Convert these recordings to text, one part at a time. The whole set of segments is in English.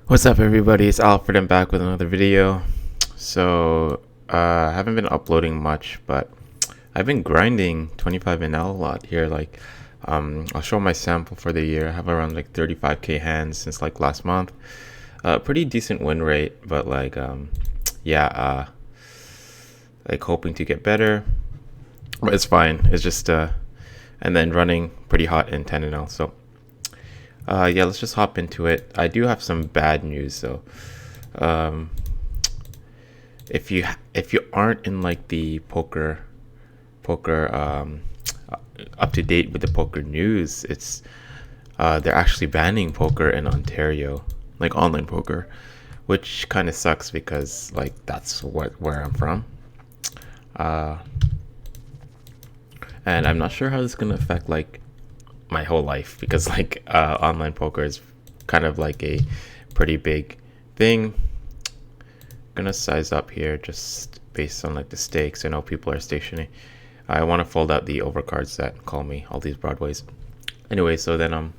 What's up, everybody? It's Alfred. I'm back with another video. I haven't been uploading much, but I've been grinding 25 NL a lot here. I'll show my sample for the year. I have around like 35k hands since like last month. Pretty decent win rate, but yeah, like hoping to get better. But it's fine. It's just and then running pretty hot in 10 NL. Yeah, let's just hop into it. I do have some bad news though. Um, if you aren't in like the poker up to date with the poker news, it's they're actually banning poker in Ontario, like online poker, which kind of sucks because like that's where I'm from. Uh, and I'm not sure how this is gonna affect like my whole life because online poker is kind of like a pretty big thing. Gonna size up here just based on like the stakes. I know people are stationing. I want to fold out the overcards that call me all these broadways. Anyway, so then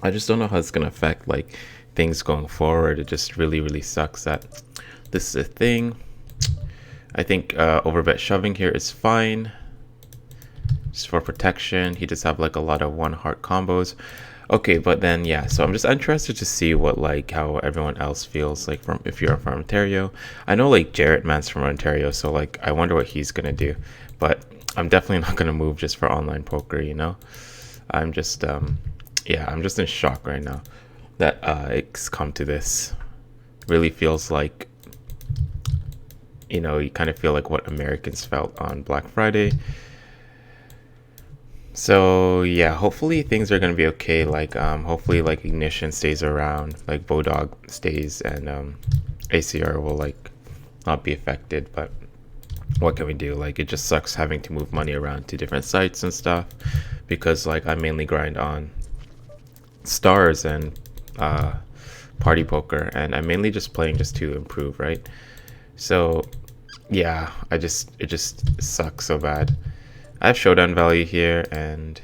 I just don't know how it's gonna affect like things going forward. It just really sucks that this is a thing. I think overbet shoving here is fine just for protection. He does have like a lot of one heart combos. Okay, but then yeah, so I'm just interested to see what like how everyone else feels like from if you're from Ontario. I know like Jarrett Man's from Ontario, so like I wonder what he's gonna do. But I'm definitely not gonna move just for online poker, you know. I'm just yeah, I'm just in shock right now that it's come to this. Really feels like, you know, you kind of feel like what Americans felt on Black Friday. So yeah, hopefully things are gonna be okay. Hopefully like Ignition stays around, like Bodog stays, and ACR will like not be affected. But what can we do? Like it just sucks having to move money around to different sites and stuff, because like I mainly grind on stars and party poker, and I'm mainly just playing just to improve, right? So yeah, it just sucks so bad. I have showdown value here and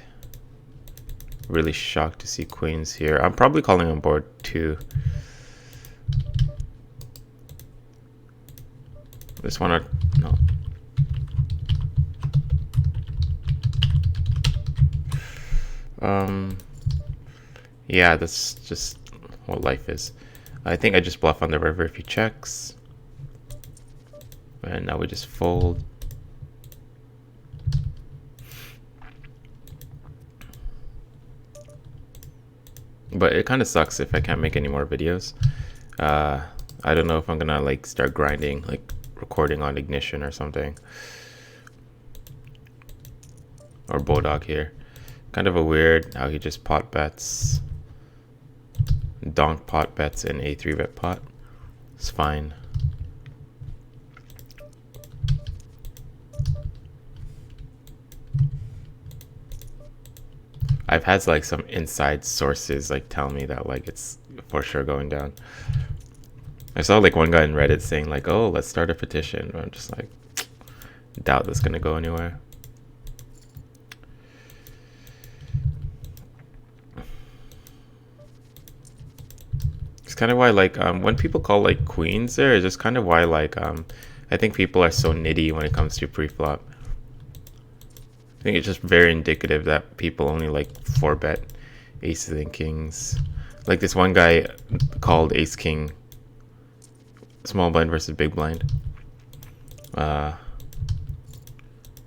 really shocked to see queens here. I'm probably calling on board too. Just wanna no. Yeah, that's just what life is. I think I just bluff on the river if he checks. And now we just fold. But it kind of sucks if I can't make any more videos. I don't know if I'm gonna like start grinding, like recording on Ignition or something. Or Bodog here. Kind of a weird how he just pot bets. Donk pot bets in a 3-bet pot. It's fine. I've had like some inside sources like tell me that like it's for sure going down. I saw like one guy in Reddit saying like, "Oh, let's start a petition." I'm just like, doubt that's gonna go anywhere. It's kind of why like when people call like queens there, it's just kind of why like I think people are so nitty when it comes to pre-flop. I think it's just very indicative that people only like 4-bet aces and kings. Like this one guy called ace king small blind versus big blind,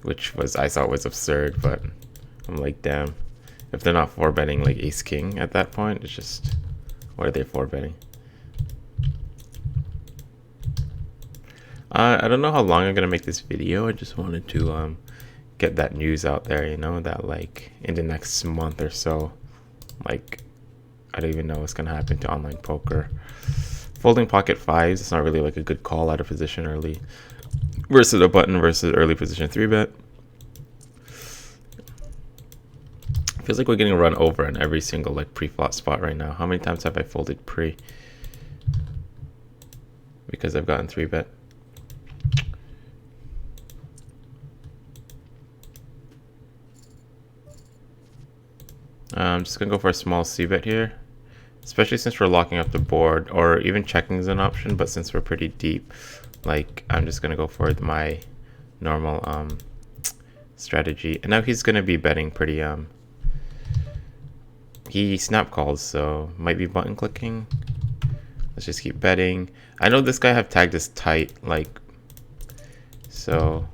which was I thought was absurd, but I'm like, damn, if they're not 4-betting like ace king at that point, it's just what are they 4-betting? I don't know how long I'm gonna make this video. I just wanted to get that news out there, you know, that like in the next month or so, like I don't even know what's gonna happen to online poker. Folding pocket fives, it's not really like a good call out of position early versus a button versus early position 3-bet. Feels like we're getting run over in every single like pre-flop spot right now. How many times have I folded pre because I've gotten 3-bet? I'm just gonna go for a small c-bet here especially since we're locking up the board, or even checking is an option, but since we're pretty deep, like I'm just gonna go for my normal strategy. And now he's gonna be betting pretty he snap calls, so might be button clicking. Let's just keep betting. I know this guy have tagged as tight, like, so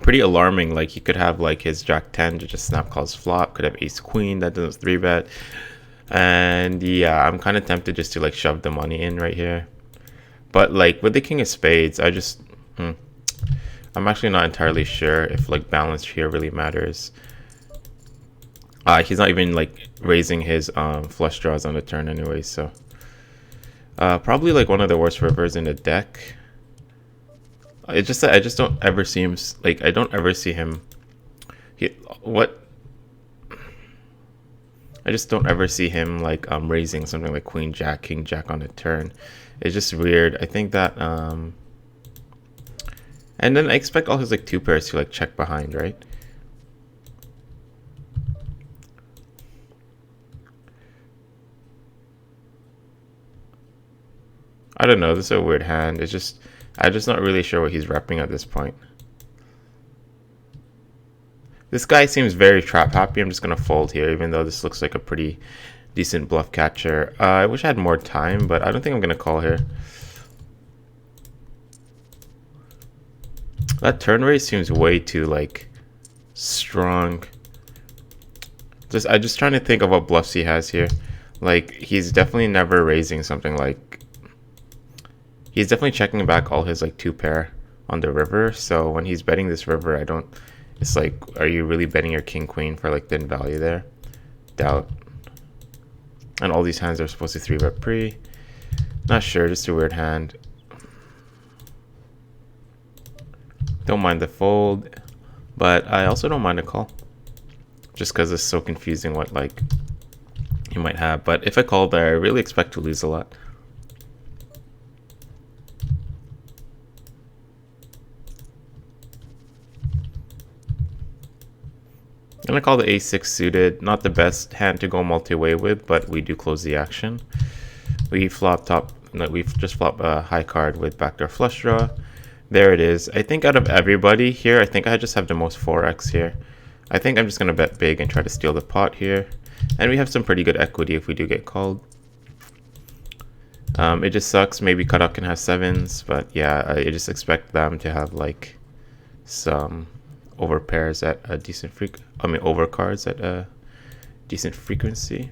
pretty alarming. Like he could have like his jack 10 to just snap calls flop, could have ace queen that does 3-bet. And yeah, I'm kind of tempted just to like shove the money in right here. But like with the king of spades, I just I'm actually not entirely sure if like balance here really matters. He's not even like raising his flush draws on the turn anyway, so probably like one of the worst rivers in the deck. It's just that I just don't ever see him, like I don't ever see him I just don't ever see him like raising something like queen jack, king jack on the turn. It's just weird. I think that and then I expect all his like two pairs to like check behind, right? I don't know, this is a weird hand. It's just I'm just not really sure what he's repping at this point. This guy seems very trap happy. I'm just gonna fold here, even though this looks like a pretty decent bluff catcher. I wish I had more time, but I don't think I'm gonna call here. That turn raise seems way too like strong. I'm just trying to think of what bluffs he has here. Like he's definitely never raising something like. He's definitely checking back all his like two pair on the river. So when he's betting this river, I don't. It's like, are you really betting your king queen for like thin value there? Doubt. And all these hands are supposed to 3-bet pre. Not sure, just a weird hand. Don't mind the fold, but I also don't mind a call. Just because it's so confusing what like you might have. But if I call there, I really expect to lose a lot. I'm gonna call the a6 suited. Not the best hand to go multi-way with, but we do close the action. We flop top. No, we've just flopped a high card with backdoor flush draw. There it is. I think out of everybody here, I think I just have the most 4x here. I think I'm just gonna bet big and try to steal the pot here. And we have some pretty good equity if we do get called. It just sucks. Maybe cutoff can have 7s, but yeah, I just expect them to have like some over pairs at a decent over cards at a decent frequency.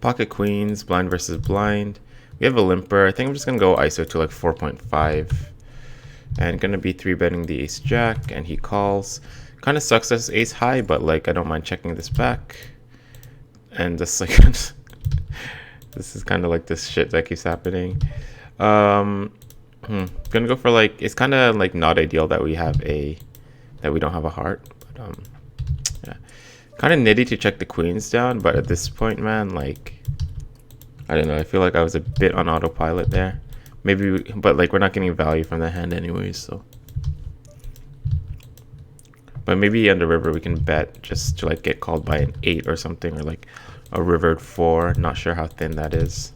Pocket queens, blind versus blind. We have a limper. I think I'm just gonna go ISO to like 4.5 and gonna be 3-betting the ace jack, and he calls. Kind of sucks as ace high, but like I don't mind checking this back. And just like this is kind of like this shit that keeps happening. Gonna go for like, it's kind of like not ideal that we don't have a heart, but yeah, kind of nitty to check the queens down. But at this point, man, like I don't know, I feel like I was a bit on autopilot there. Maybe, but like we're not getting value from the hand anyways, so. But maybe on the river we can bet just to like get called by an 8 or something, or like a rivered 4. Not sure how thin that is.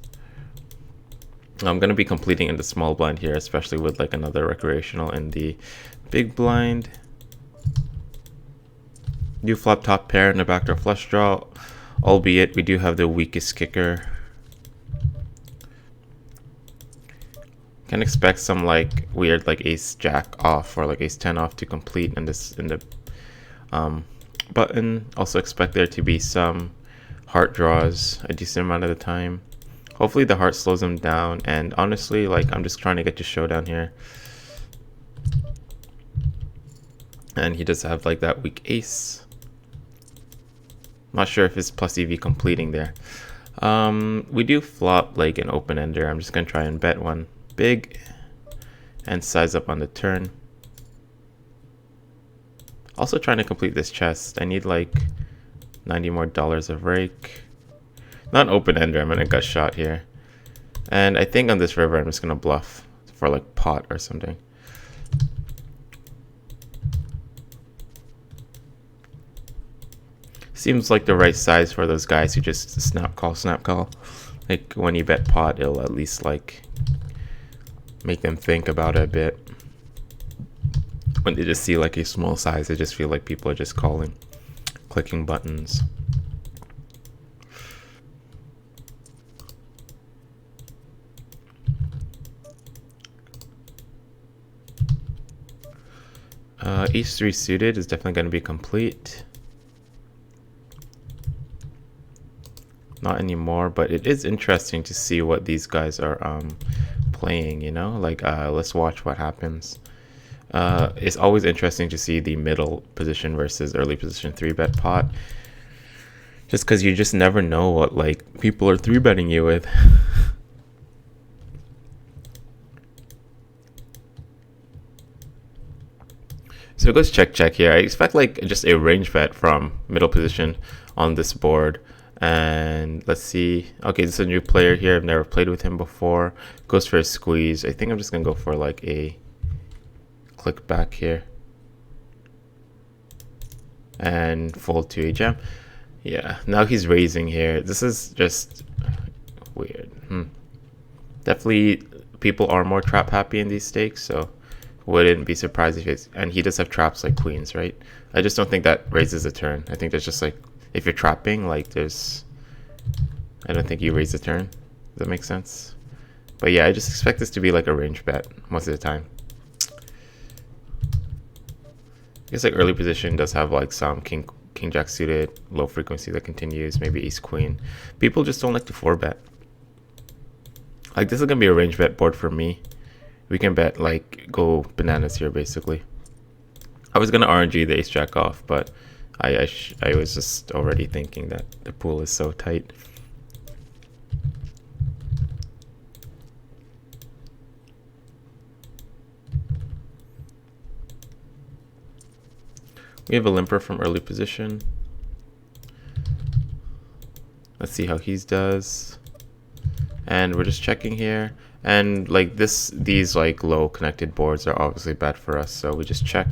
I'm gonna be completing in the small blind here, especially with like another recreational in the big blind. Do flop top pair in the backdoor flush draw, albeit we do have the weakest kicker. Can expect some like weird like ace jack off or like ace 10 off to complete in the button. Also expect there to be some heart draws a decent amount of the time. Hopefully the heart slows him down, and honestly, like I'm just trying to get to showdown here. And he does have like that weak ace. Not sure if it's plus EV completing there. We do flop like an open ender. I'm just gonna try and bet one big and size up on the turn. Also trying to complete this chest. I need like $90 more of rake. Not open ender, I'm gonna gut shot here. And I think on this river I'm just gonna bluff for like pot or something. Seems like the right size for those guys who just snap call. Like when you bet pot, it'll at least like make them think about it a bit. When they just see like a small size, they just feel like people are just calling, clicking buttons. Ace-3 suited is definitely going to be complete. Not anymore, but it is interesting to see what these guys are playing, you know? Like, let's watch what happens. It's always interesting to see the middle position versus early position 3-bet pot. Just because you just never know what, like, people are 3-betting you with. So it goes check here. I expect like just a range bet from middle position on this board. And let's see. Okay, this is a new player here. I've never played with him before. Goes for a squeeze. I think I'm just gonna go for like a click back here and fold to a jam. Yeah, now he's raising here. This is just weird. Definitely people are more trap happy in these stakes, so wouldn't be surprised if it's, and he does have traps like queens, right? I just don't think that raises a turn. I think there's just like, if you're trapping, like there's, I don't think you raise the turn. Does that make sense? But yeah, I just expect this to be like a range bet most of the time. I guess like early position does have like some king jack suited, low frequency that continues, maybe ace queen. People just don't like to 4-bet. Like this is gonna be a range bet board for me. We can bet like go bananas here basically. I was gonna RNG the ace jack off, but I was just already thinking that the pool is so tight. We have a limper from early position. Let's see how he does. And we're just checking here. And like these like low connected boards are obviously bad for us, so we just check.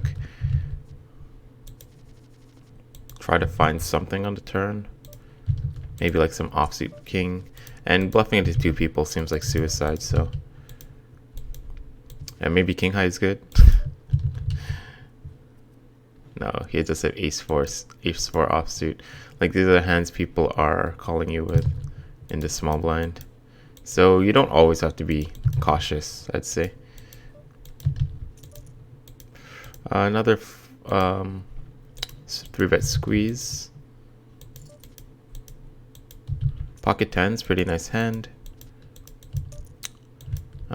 Try to find something on the turn. Maybe like some offsuit king. And bluffing into 2 people seems like suicide, so. And maybe king high is good. No, he just have ace-4 offsuit. Like these are the hands people are calling you with in the small blind. So you don't always have to be cautious, I'd say. Another 3-bet squeeze. Pocket 10's pretty nice hand.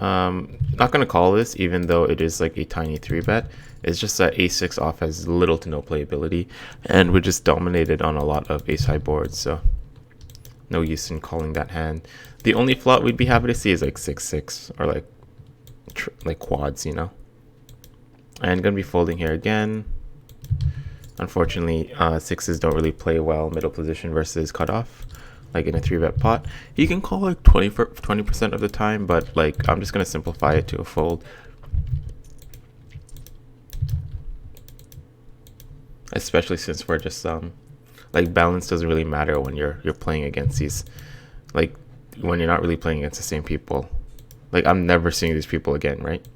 Not gonna call this, even though it is like a tiny 3-bet. It's just that ace-6 off has little to no playability, and we're just dominated on a lot of ace-high boards, so no use in calling that hand. The only flop we'd be happy to see is like 6-6 or like quads, you know. And gonna be folding here again. Unfortunately, 6s don't really play well middle position versus cutoff, like in a 3-bet pot. You can call like 20% of the time, but like I'm just gonna simplify it to a fold. Especially since we're just like balance doesn't really matter when you're playing against these, like when you're not really playing against the same people. Like I'm never seeing these people again, right?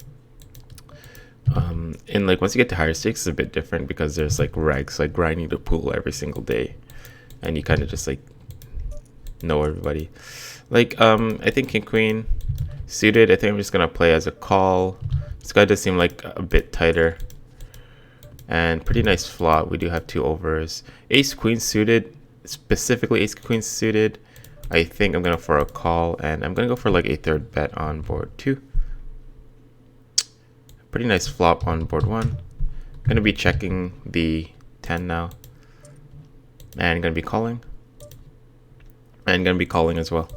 And like once you get to higher stakes, it's a bit different because there's like regs, like grinding the pool every single day, and you kind of just like know everybody. Like I think king queen suited, I think I'm just gonna play as a call. This guy does seem like a bit tighter. And pretty nice flop. We do have 2 overs. Ace queen suited, specifically ace queen suited, I think I'm gonna go for a call, and I'm gonna go for like a 3rd bet on board 2. Pretty nice flop on board 1. Gonna be checking the 10 now, and gonna be calling, and gonna be calling as well.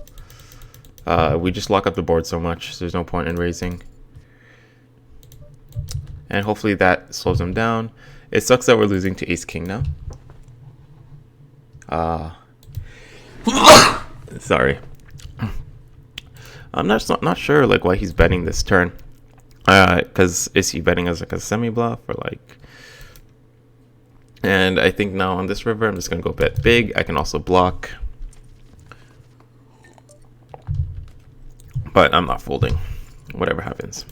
We just lock up the board so much, so there's no point in raising. And hopefully that slows them down. It sucks that we're losing to ace king now. Sorry. I'm not sure like why he's betting this turn. Because is he betting as like a semi bluff or like? And I think now on this river, I'm just gonna go bet big. I can also block, but I'm not folding. Whatever happens.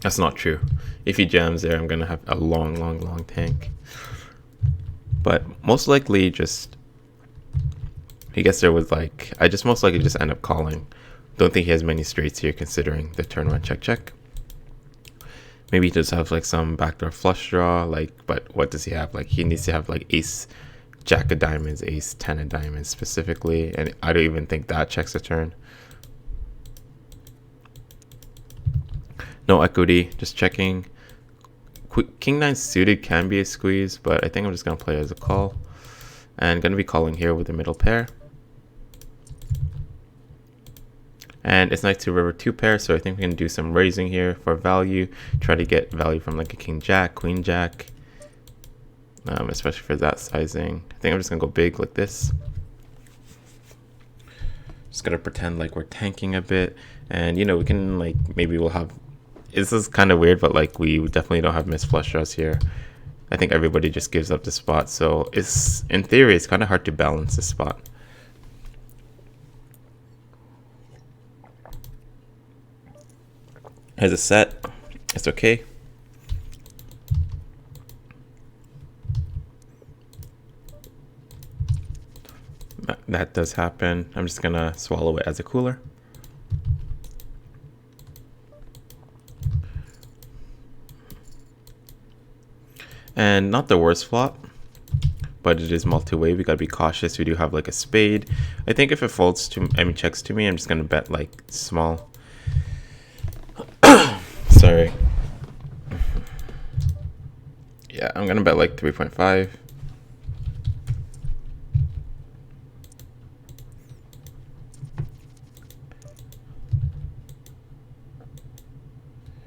That's not true. If he jams there, I'm gonna have a long tank. But most likely, just he gets there with like I just most likely just end up calling. Don't think he has many straights here, considering the turn one check. Maybe he does have like some backdoor flush draw, like. But what does he have? Like he needs to have like ace, jack of diamonds, ace, 10 of diamonds specifically, and I don't even think that checks a turn. No equity, just checking. King 9 suited can be a squeeze, but I think I'm just going to play it as a call. And going to be calling here with the middle pair. And it's knight to river 2 pair, so I think we can do some raising here for value. Try to get value from like a king jack, queen jack. Especially for that sizing. I think I'm just going to go big like this. Just going to pretend like we're tanking a bit. And, you know, we can like, maybe we'll have... This is kind of weird, but like we definitely don't have missed flush draws here. I think everybody just gives up the spot, so it's in theory it's kind of hard to balance the spot. Here's a set. It's okay. That does happen. I'm just gonna swallow it as a cooler. And not the worst flop, but it is multi-way. We gotta be cautious. We do have like a spade. I think if it folds to, checks to me, I'm just gonna bet like small. Sorry. Yeah, I'm gonna bet like 3.5.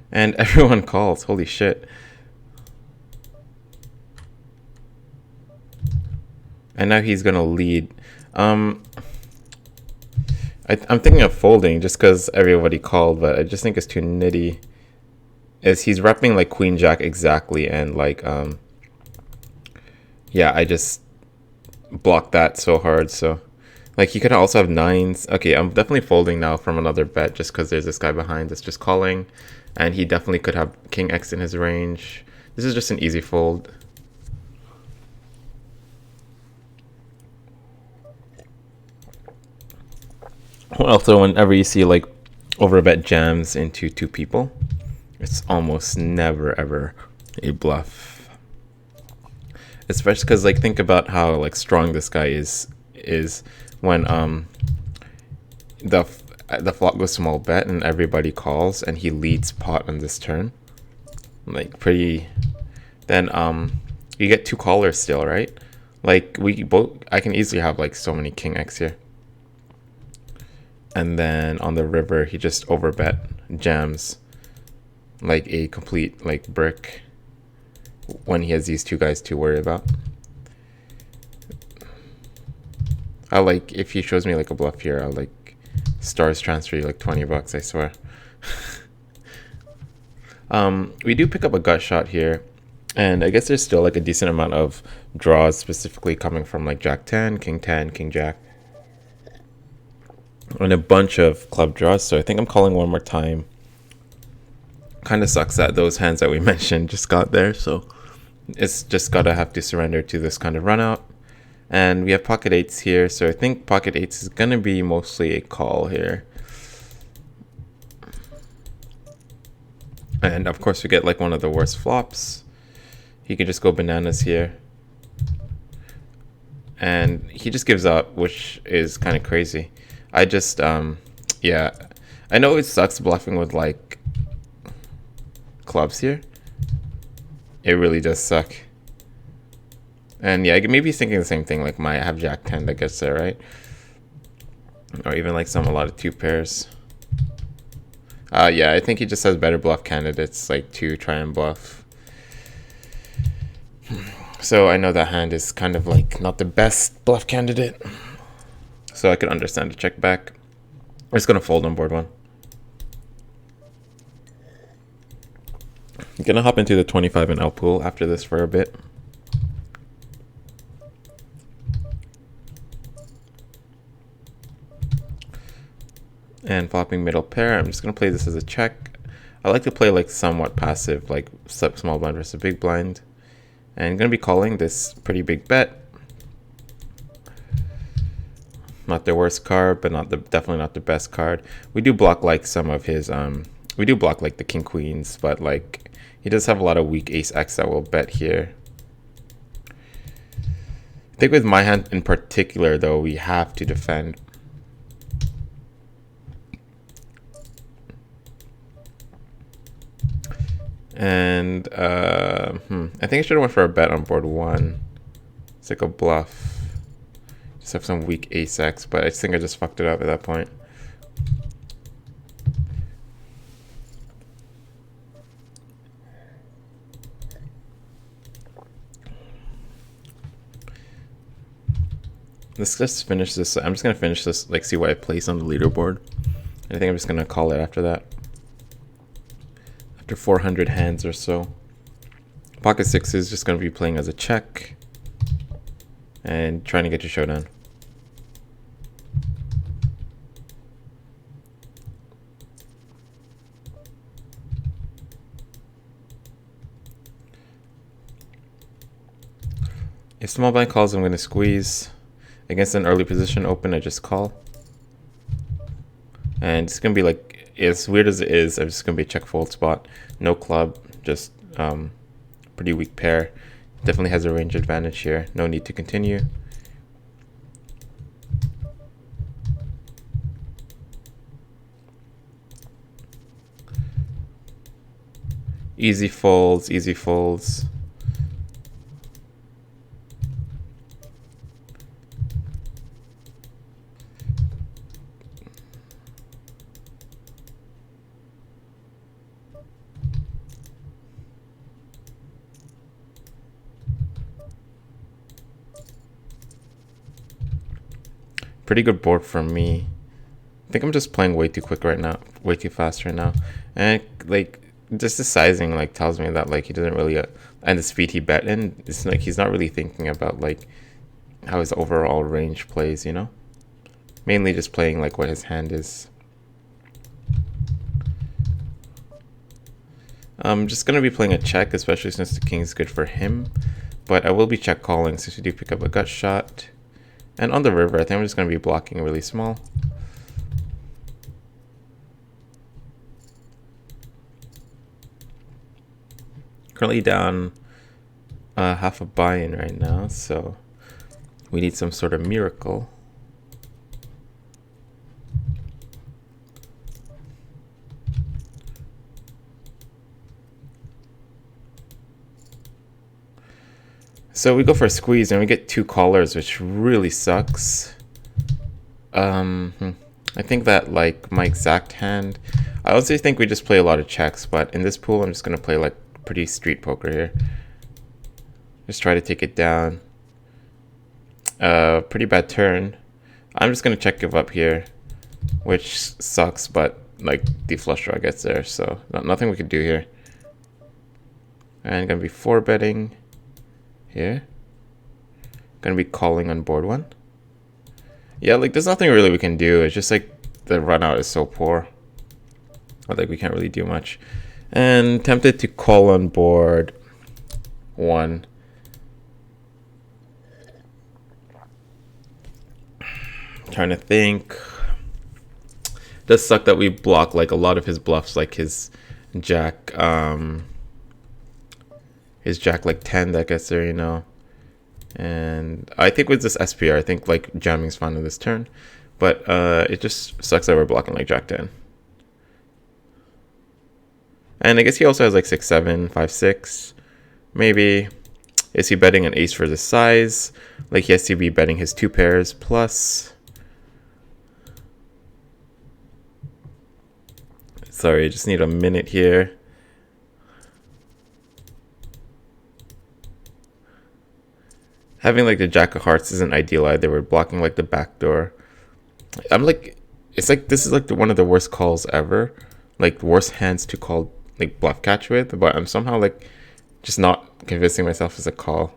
And everyone calls. Holy shit. And now he's gonna lead. I'm thinking of folding just because everybody called, but I just think it's too nitty. Is he's repping like queen jack exactly, and like yeah, I just blocked that so hard. So like he could also have nines. Okay, I'm definitely folding now from another bet just because there's this guy behind that's just calling, and he definitely could have king X in his range. This is just an easy fold. Also, whenever you see like overbet jams into 2 people, it's almost never ever a bluff. Especially because like think about how like strong this guy is when the flop goes small bet and everybody calls and he leads pot on this turn. Like pretty. Then you get 2 callers still, right? Like I can easily have like so many king X here. And then on the river, he just overbet jams like a complete like brick when he has these 2 guys to worry about. I like if he shows me like a bluff here, I'll like stars transfer you like $20, I swear. We do pick up a gut shot here, and I guess there's still like a decent amount of draws, specifically coming from like jack 10, king jack. And a bunch of club draws, so I think I'm calling one more time. Kind of sucks that those hands that we mentioned just got there, so it's just gotta have to surrender to this kind of run out. And we have pocket 8s here, so I think pocket 8s is gonna be mostly a call here. And of course we get like one of the worst flops. He could just go bananas here. And he just gives up, which is kind of crazy. I just, yeah, I know it sucks bluffing with like clubs here. It really does suck. And yeah, maybe he's thinking the same thing, like I have jack 10 that gets there, right? Or even like a lot of 2 pairs. Yeah, I think he just has better bluff candidates like to try and bluff. So I know that hand is kind of like not the best bluff candidate. So I could understand the check back. I'm just gonna fold on board one. I'm gonna hop into the 25 and L pool after this for a bit. And flopping middle pair, I'm just gonna play this as a check. I like to play like somewhat passive, like small blind versus big blind. And I'm gonna be calling this pretty big bet. Not the worst card, but definitely not the best card. We do block like some of his we do block like the king queens, but like he does have a lot of weak ace x that will bet here. I think with my hand in particular though, we have to defend. And I think I should have went for a bet on board one. It's like a bluff. Just have some weak ace x, but I think I just fucked it up at that point. Let's just finish this. I'm just gonna finish this, like see what I place on the leaderboard. I think I'm just gonna call it after that. After 400 hands or so. Pocket six is just gonna be playing as a check and trying to get your showdown. If small blind calls, I'm gonna squeeze. Against an early position open, I just call. And it's gonna be like, as weird as it is, I'm just gonna be a check fold spot. No club, just pretty weak pair. Definitely has a range advantage here. No need to continue. Easy folds, easy folds. Pretty good board from me. I think I'm just playing way too quick right now, way too fast right now. And like just the sizing like tells me that like he doesn't really and the speed he bet in, it's like he's not really thinking about like how his overall range plays, you know? Mainly just playing like what his hand is. I'm just gonna be playing a check, especially since the king is good for him. But I will be check calling since we do pick up a gut shot. And on the river, I think I'm just going to be blocking really small. Currently down half a buy-in right now, so we need some sort of miracle. So we go for a squeeze and we get two callers, which really sucks. I think that like my exact hand, I also think we just play a lot of checks, but in this pool I'm just gonna play like pretty street poker here. Just try to take it down. Pretty bad turn. I'm just gonna check give up here, which sucks, but like the flush draw gets there, so nothing we could do here. And gonna be 4-betting. Here. Gonna be calling on board one. Yeah, like there's nothing really we can do. It's just like the run out is so poor. Like we can't really do much. And tempted to call on board one. Trying to think. Does suck that we block like a lot of his bluffs, like his jack like 10 that gets there, you know. And I think with this SPR, I think like jamming's fine on this turn, but it just sucks that we're blocking like jack 10. And I guess he also has like 6-7, 5-6. Maybe. Is he betting an ace for the size? Like he has to be betting his two pairs plus. Sorry, I just need a minute here. Having like the jack of hearts isn't ideal either. We're blocking like the back door. I'm like, it's like this is like one of the worst calls ever, like worst hands to call like bluff catch with. But I'm somehow like just not convincing myself it's a call.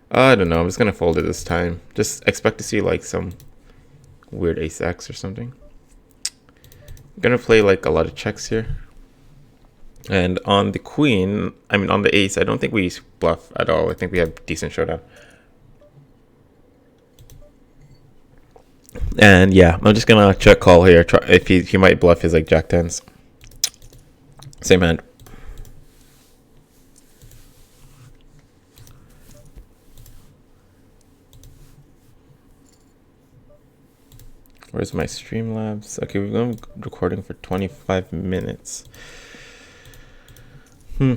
I don't know. I'm just gonna fold it this time. Just expect to see like some weird ace X or something. I'm gonna play like a lot of checks here. And on the queen, I mean on the ace, I don't think we bluff at all. I think we have decent showdown. And yeah, I'm just gonna check call here. Try if he might bluff his like jack tens. Same hand. Where's my Streamlabs? Okay, we've been recording for 25 minutes. Yeah,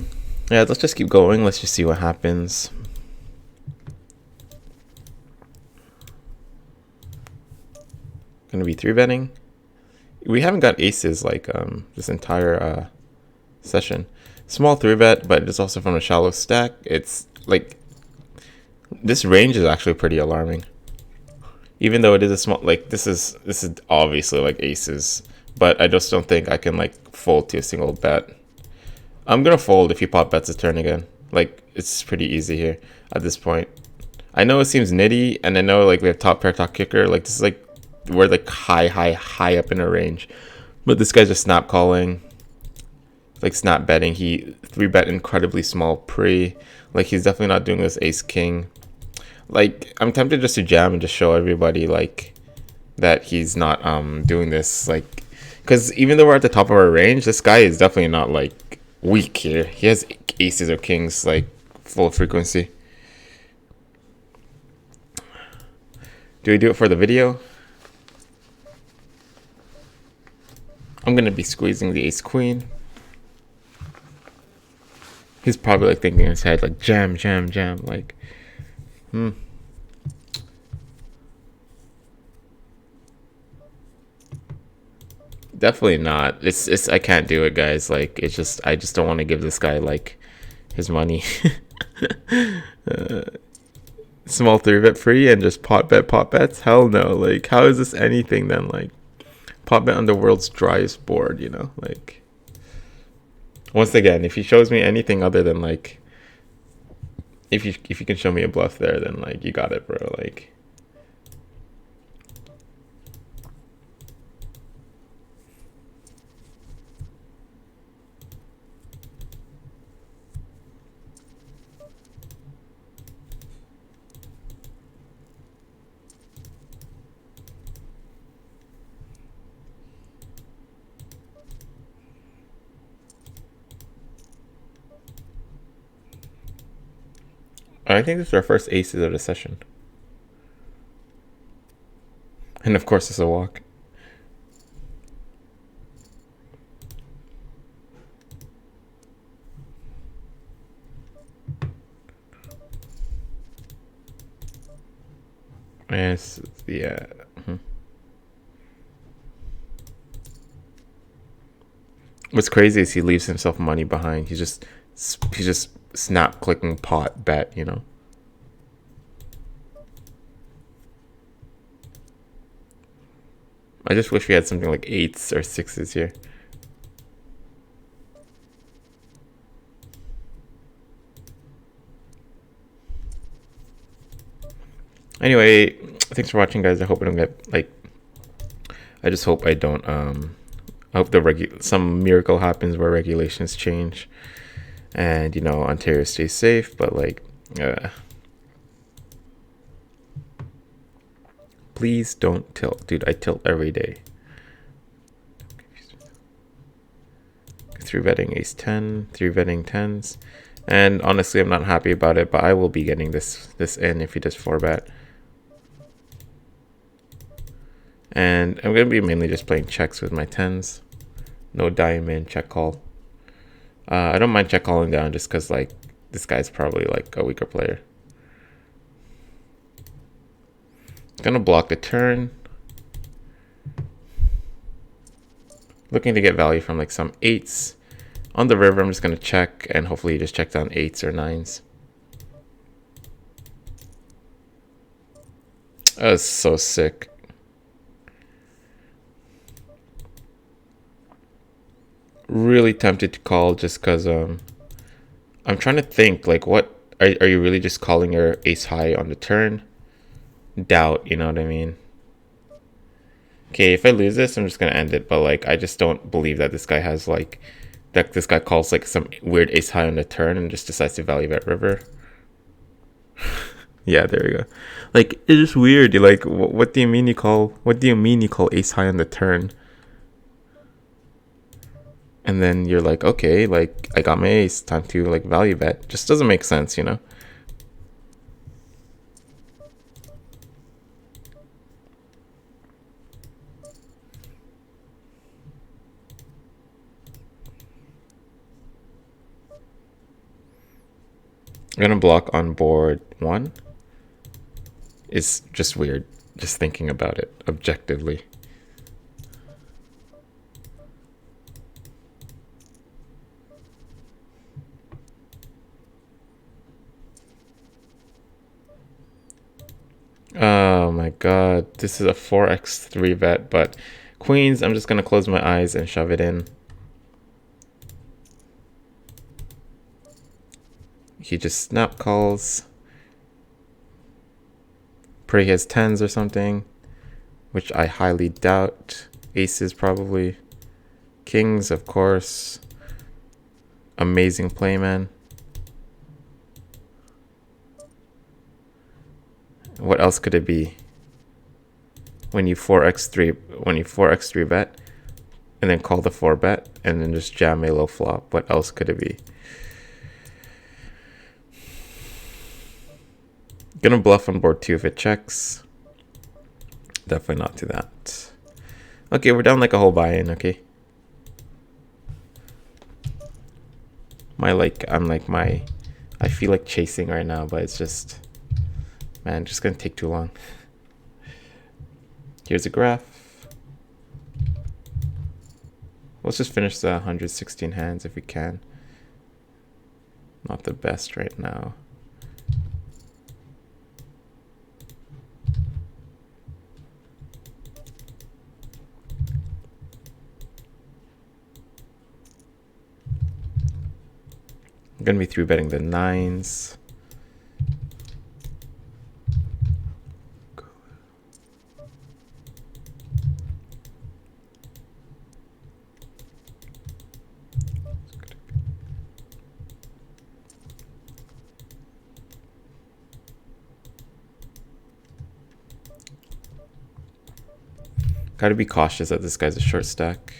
let's just keep going. Let's just see what happens. Gonna be 3-betting. We haven't got aces like this entire session. Small 3-bet, but it's also from a shallow stack. It's like this range is actually pretty alarming. Even though it is a small, like this is obviously like aces, but I just don't think I can like fold to a single bet. I'm gonna fold if he pop bets a turn again. Like it's pretty easy here at this point. I know it seems nitty, and I know like we have top pair, top kicker. Like this is like we're like high up in a range, but this guy's just snap calling, like snap betting. He 3-bet incredibly small pre. Like he's definitely not doing this ace king. Like I'm tempted just to jam and just show everybody like that he's not doing this, like because even though we're at the top of our range, this guy is definitely not like weak here. He has aces or kings like full frequency. Do we do it for the video? I'm gonna be squeezing the ace queen. He's probably like thinking in his head like jam like Definitely not. It's I can't do it, guys. Like it's just I just don't want to give this guy like his money. Small 3-bet free and just pot bets. Hell no. Like how is this anything then? Like pot bet on the world's driest board, you know? Like once again, if he shows me anything other than like if you can show me a bluff there, then like you got it, bro. Like I think this is our first aces of the session. And of course it's a walk. Yes, yeah. What's crazy is he leaves himself money behind. He's just snap clicking pot bet, you know. I just wish we had something like 8s or 6s here. Anyway, thanks for watching, guys. I hope I don't get like I just hope I don't I hope some miracle happens where regulations change and you know Ontario stays safe, but like please don't tilt. Dude, I tilt every day. 3-betting ace 10, 3-betting 10s. And honestly, I'm not happy about it, but I will be getting this in if he does 4-bet. And I'm going to be mainly just playing checks with my 10s. No diamond, check call. I don't mind check calling down just because like this guy's probably like a weaker player. Gonna block the turn. Looking to get value from like some 8s. On the river, I'm just gonna check and hopefully just check down 8s or 9s. That's so sick. Really tempted to call just because I'm trying to think, like, what are you really just calling your ace high on the turn? Doubt, you know what I mean? Okay, if I lose this, I'm just gonna end it. But like, I just don't believe that this guy has like, that this guy calls like some weird ace high on the turn and just decides to value bet river. Yeah, there we go. Like, it's just weird. You're like, what do you mean you call? What do you mean you call ace high on the turn? And then you're like, okay, like I got my ace, time to like value bet. Just doesn't make sense, you know? I'm gonna block on board 1. It's just weird, just thinking about it objectively. Oh my god, this is a 4x 3 bet, but queens, I'm just gonna close my eyes and shove it in. He just snap calls. Pray he has 10s or something, which I highly doubt. Aces probably. Kings, of course. Amazing play, man. What else could it be? When you 4x3 bet and then call the 4 bet and then just jam a low flop. What else could it be? Gonna bluff on board 2 if it checks. Definitely not to that. Okay, we're down like a whole buy-in, okay? I feel like chasing right now, but it's just, man, just gonna take too long. Here's a graph. Let's just finish the 116 hands if we can. Not the best right now. I'm gonna be 3-betting the 9s. Gotta be cautious that this guy's a short stack.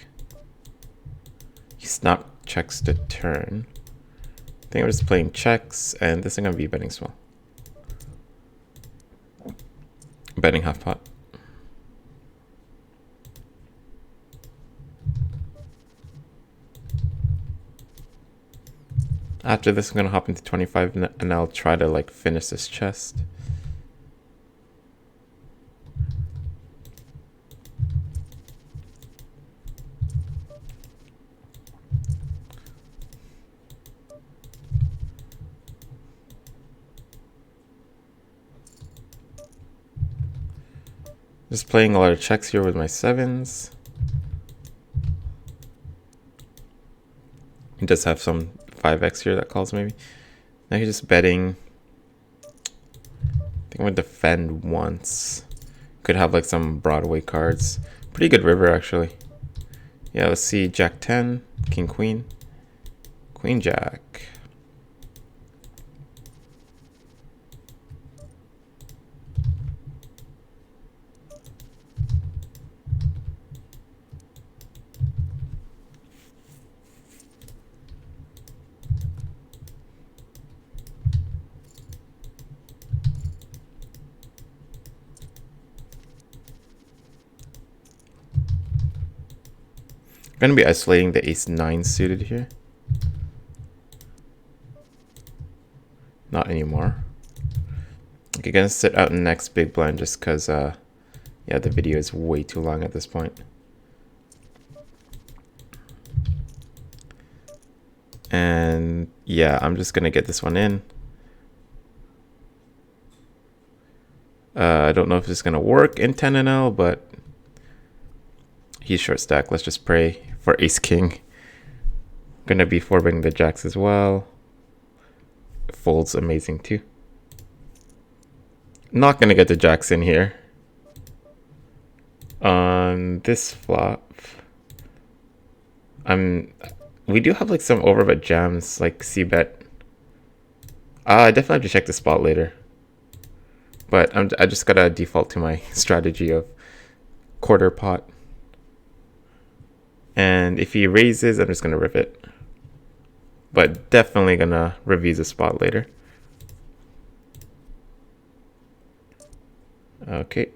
He snap checks the turn. I think I'm just playing checks, and this is gonna be betting small. Betting half pot. After this, I'm gonna hop into 25 and I'll try to like finish this chest. Just playing a lot of checks here with my 7s. He does have some 5x here that calls maybe. Now he's just betting. I think I'm gonna defend once. Could have like some Broadway cards. Pretty good river actually. Yeah, let's see. Jack 10, King Queen, Queen Jack. I'm gonna be isolating the ace 9 suited here. Not anymore. Okay, gonna sit out in next big blind just because yeah, the video is way too long at this point. And yeah, I'm just gonna get this one in. I don't know if it's gonna work in 10NL, but he's short stack. Let's just pray for ace king. Gonna be four-betting the jacks as well. Folds amazing too. Not gonna get the jacks in here. On this flop, we do have like some overbet jams, like c-bet. I definitely have to check the spot later. But I just gotta default to my strategy of quarter pot. And if he raises, I'm just gonna rip it. But definitely gonna review the spot later. Okay.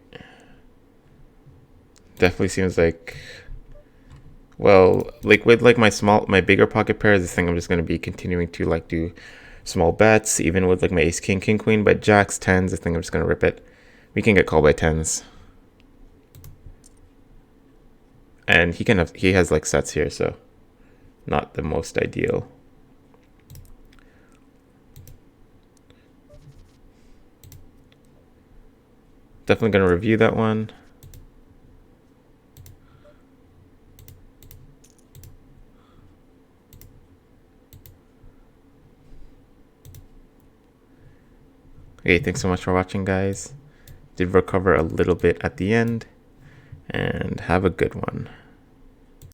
Definitely seems like, well, like with like my bigger pocket pairs, this thing I'm just gonna be continuing to like do small bets, even with like my ace king, king queen. But jacks, tens, this thing I'm just gonna rip it. We can get called by tens. And he has like sets here, so not the most ideal. Definitely gonna review that one. Okay, thanks so much for watching, guys. Did recover a little bit at the end, and have a good one.